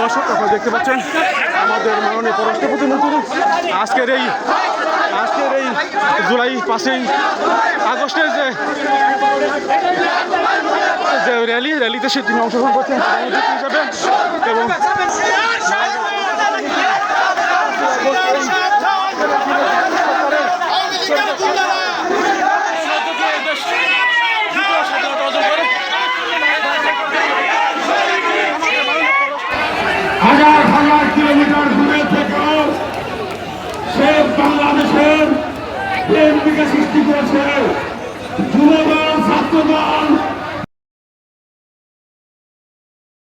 দর্শক আপনারা দেখতে পাচ্ছেন আমাদের মাননীয় পররাষ্ট্র প্রতিমন্ত্রী আজকের এই জুলাই 5ই আগস্টের যে র্যালিতে সে তিনি অংশগ্রহণ করছেন হিসাবে এবং হাজার হাজার কিলোমিটার দূরে থেকেও সে বাংলাদেশের বিএনপিকে সৃষ্টি করেছে যুবদল ছাত্রদল